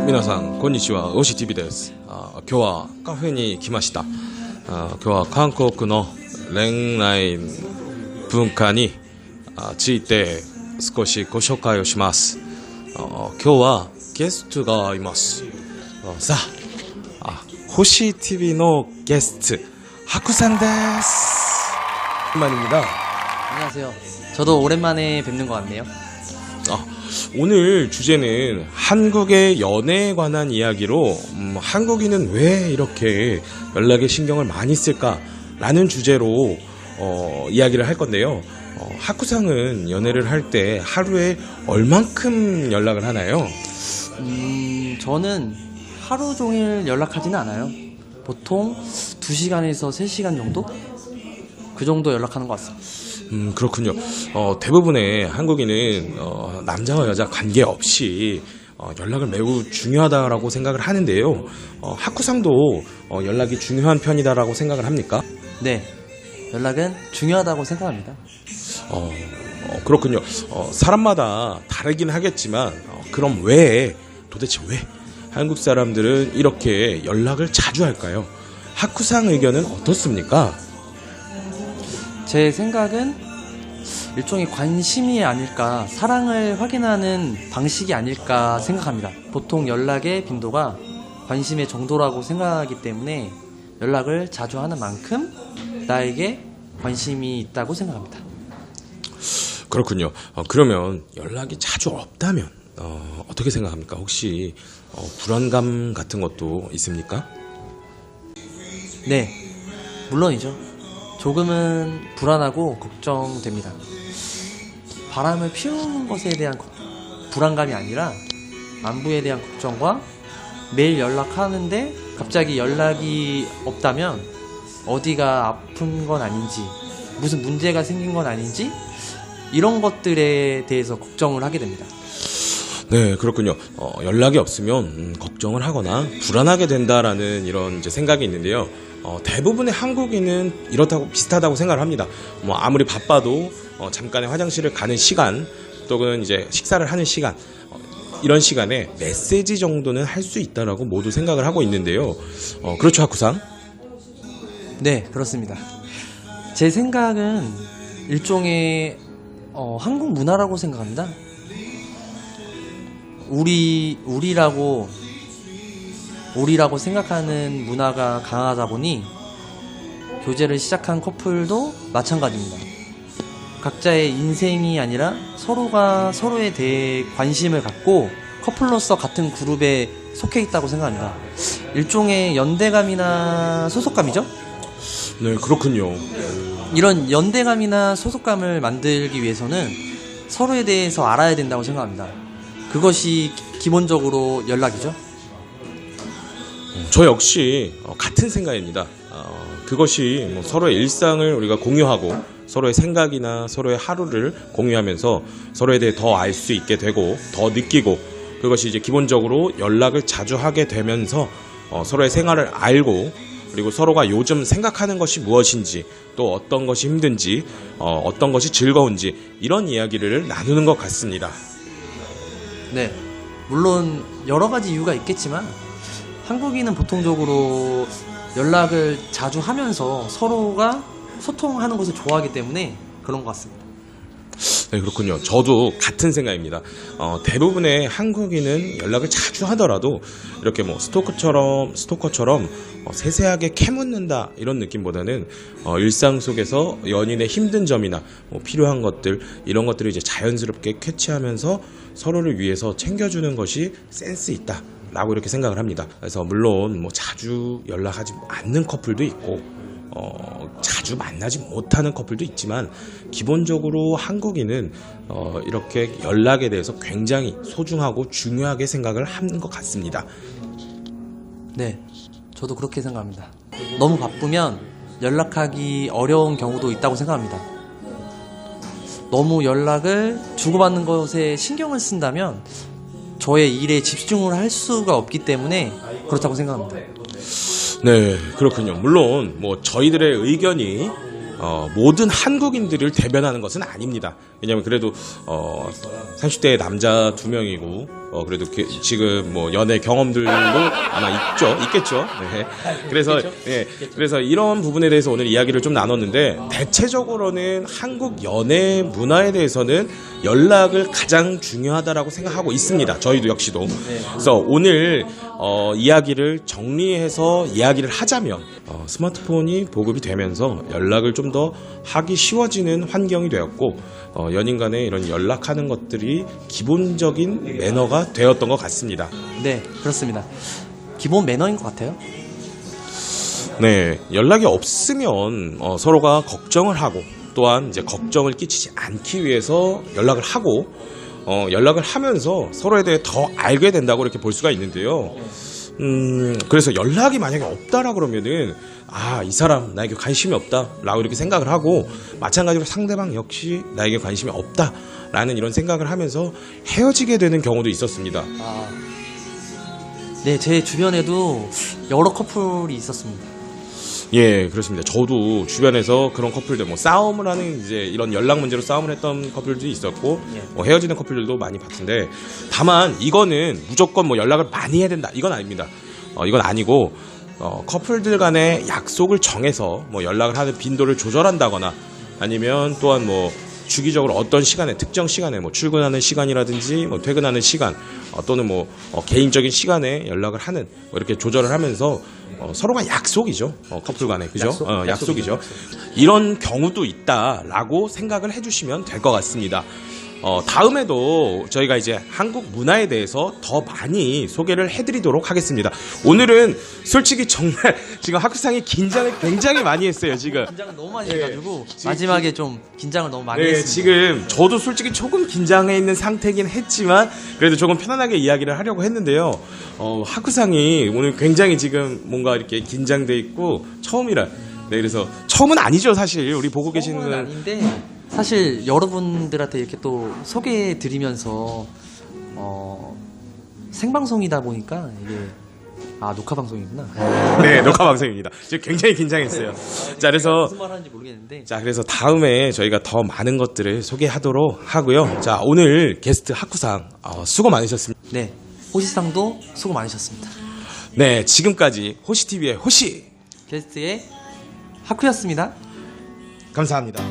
皆さんこんにちは、OCTV です。今日はカフェに来ました。今日は韓国の恋愛文化について少しご紹介をします。今日はゲストがいます。さあ、OCTVのゲスト하쿠さんです。오랜만입니다. 안녕하세요. 저도 오랜만에 뵙는 것 같네요. 오늘 주제는 한국의 연애에 관한 이야기로 한국인은 왜 이렇게 연락에 신경을 많이 쓸까라는 주제로 이야기를 할 건데요. 하쿠상은 연애를 할 때 하루에 얼만큼 연락을 하나요? 저는 하루 종일 연락하지는 않아요. 보통 2시간에서 3시간 정도? 그 정도 연락하는 것 같습니다. 그렇군요. 대부분의 한국인은 남자와 여자 관계없이 연락을 매우 중요하다라고 생각을 하는데요. 하쿠상도 연락이 중요한 편이다라고 생각을 합니까? 네, 연락은 중요하다고 생각합니다. 그렇군요. 사람마다 다르긴 하겠지만 그럼 도대체 왜 한국 사람들은 이렇게 연락을 자주 할까요? 하쿠상 의견은 어떻습니까? 제 생각은 일종의 관심이 아닐까, 사랑을 확인하는 방식이 아닐까 생각합니다. 보통 연락의 빈도가 관심의 정도라고 생각하기 때문에 연락을 자주 하는 만큼 나에게 관심이 있다고 생각합니다. 그렇군요. 그러면 연락이 자주 없다면 어떻게 생각합니까? 혹시 불안감 같은 것도 있습니까? 네, 물론이죠. 조금은 불안하고 걱정됩니다. 바람을 피우는 것에 대한 불안감이 아니라 안부에 대한 걱정과 매일 연락하는데 갑자기 연락이 없다면 어디가 아픈 건 아닌지, 무슨 문제가 생긴 건 아닌지, 이런 것들에 대해서 걱정을 하게 됩니다. 네, 그렇군요. 연락이 없으면 걱정을 하거나 불안하게 된다라는 이런 이제 생각이 있는데요. 대부분의 한국인은 이렇다고 비슷하다고 생각을 합니다. 아무리 바빠도 잠깐의 화장실을 가는 시간, 또는 이제 식사를 하는 시간, 이런 시간에 메시지 정도는 할 수 있다라고 모두 생각을 하고 있는데요. 그렇죠, 하쿠상? 네, 그렇습니다. 제 생각은 일종의 한국 문화라고 생각합니다. 우리라고 생각하는 문화가 강하다 보니 교제를 시작한 커플도 마찬가지입니다. 각자의 인생이 아니라 서로가 서로에 대해 관심을 갖고 커플로서 같은 그룹에 속해 있다고 생각합니다. 일종의 연대감이나 소속감이죠? 네, 그렇군요. 이런 연대감이나 소속감을 만들기 위해서는 서로에 대해서 알아야 된다고 생각합니다. 그것이 기본적으로 연락이죠. 저 역시 같은 생각입니다. 그것이 서로의 일상을 우리가 공유하고 서로의 생각이나 서로의 하루를 공유하면서 서로에 대해 더 알 수 있게 되고 더 느끼고, 그것이 이제 기본적으로 연락을 자주 하게 되면서 서로의 생활을 알고, 그리고 서로가 요즘 생각하는 것이 무엇인지, 또 어떤 것이 힘든지, 어떤 것이 즐거운지, 이런 이야기를 나누는 것 같습니다. 네, 물론 여러 가지 이유가 있겠지만 한국인은 보통적으로 연락을 자주 하면서 서로가 소통하는 것을 좋아하기 때문에 그런 것 같습니다. 네, 그렇군요. 저도 같은 생각입니다. 대부분의 한국인은 연락을 자주 하더라도 이렇게 스토커처럼 세세하게 캐묻는다 이런 느낌보다는 일상 속에서 연인의 힘든 점이나 필요한 것들, 이런 것들을 이제 자연스럽게 캐치하면서 서로를 위해서 챙겨주는 것이 센스 있다 라고 이렇게 생각을 합니다. 그래서 물론 자주 연락하지 않는 커플도 있고 자주 만나지 못하는 커플도 있지만, 기본적으로 한국인은 이렇게 연락에 대해서 굉장히 소중하고 중요하게 생각을 하는 것 같습니다. 네, 저도 그렇게 생각합니다. 너무 바쁘면 연락하기 어려운 경우도 있다고 생각합니다. 너무 연락을 주고받는 것에 신경을 쓴다면 저의 일에 집중을 할 수가 없기 때문에 그렇다고 생각합니다. 네, 그렇군요. 물론 저희들의 의견이 모든 한국인들을 대변하는 것은 아닙니다. 왜냐면 그래도 30대 남자 2명이고 그래도 지금 뭐 연애 경험들도 아마 있겠죠. 네. 그래서 그래서 이런 부분에 대해서 오늘 이야기를 좀 나눴는데 대체적으로는 한국 연애 문화에 대해서는 연락을 가장 중요하다라고 생각하고 있습니다. 저희도 역시도. 그래서 오늘 이야기를 정리해서 이야기를 하자면 스마트폰이 보급이 되면서 연락을 좀 더 하기 쉬워지는 환경이 되었고 연인 간에 이런 연락하는 것들이 기본적인 매너가 되었던 것 같습니다. 네, 그렇습니다. 기본 매너인 것 같아요. 네, 연락이 없으면 서로가 걱정을 하고 또한 이제 걱정을 끼치지 않기 위해서 연락을 하고 연락을 하면서 서로에 대해 더 알게 된다고 이렇게 볼 수가 있는데요. 그래서 연락이 만약에 없다라 그러면은 이 사람 나에게 관심이 없다라고 이렇게 생각을 하고 마찬가지로 상대방 역시 나에게 관심이 없다라는 이런 생각을 하면서 헤어지게 되는 경우도 있었습니다. 네, 제 주변에도 여러 커플이 있었습니다. 예, 그렇습니다. 저도 주변에서 그런 커플들, 뭐 싸움을 하는 이제 이런 연락 문제로 싸움을 했던 커플들도 있었고, 헤어지는 커플들도 많이 봤는데, 다만 이거는 무조건 뭐 연락을 많이 해야 된다, 이건 아닙니다. 이건 아니고, 커플들 간의 약속을 정해서 뭐 연락을 하는 빈도를 조절한다거나, 아니면 또한 뭐 주기적으로 어떤 시간에, 특정 시간에 뭐 출근하는 시간이라든지 뭐 퇴근하는 시간, 또는 뭐 개인적인 시간에 연락을 하는 뭐 이렇게 조절을 하면서 서로가 약속이죠. 커플 간에. 그죠? 약속이죠. 이런 경우도 있다라고 생각을 해주시면 될 것 같습니다. 다음에도 저희가 이제 한국 문화에 대해서 더 많이 소개를 해드리도록 하겠습니다. 오늘은 솔직히 정말 지금 학교상이 긴장을 굉장히 많이 했어요, 지금. 긴장을 너무 많이 해가지고 마지막에 좀 긴장을 너무 많이 네, 했습니다. 지금 저도 솔직히 조금 긴장해 있는 상태긴 했지만 그래도 조금 편안하게 이야기를 하려고 했는데요. 학교상이 오늘 굉장히 지금 뭔가 이렇게 긴장돼 있고 처음이라. 네, 그래서 처음은 아니죠, 사실 우리 보고 계시는. 처음은 아닌데 사실 여러분들한테 이렇게 또 소개해드리면서 생방송이다 보니까 이게 녹화 방송이구나. 네, 녹화 방송입니다. 지금 굉장히 긴장했어요. 자, 그래서 무슨 말 하는지 모르겠는데. 자, 그래서 다음에 저희가 더 많은 것들을 소개하도록 하고요. 자, 오늘 게스트 학구상 수고 많으셨습니다. 네, 호시상도 수고 많으셨습니다. 네, 지금까지 호시TV의 호시 게스트의 하쿠였습니다. 감사합니다.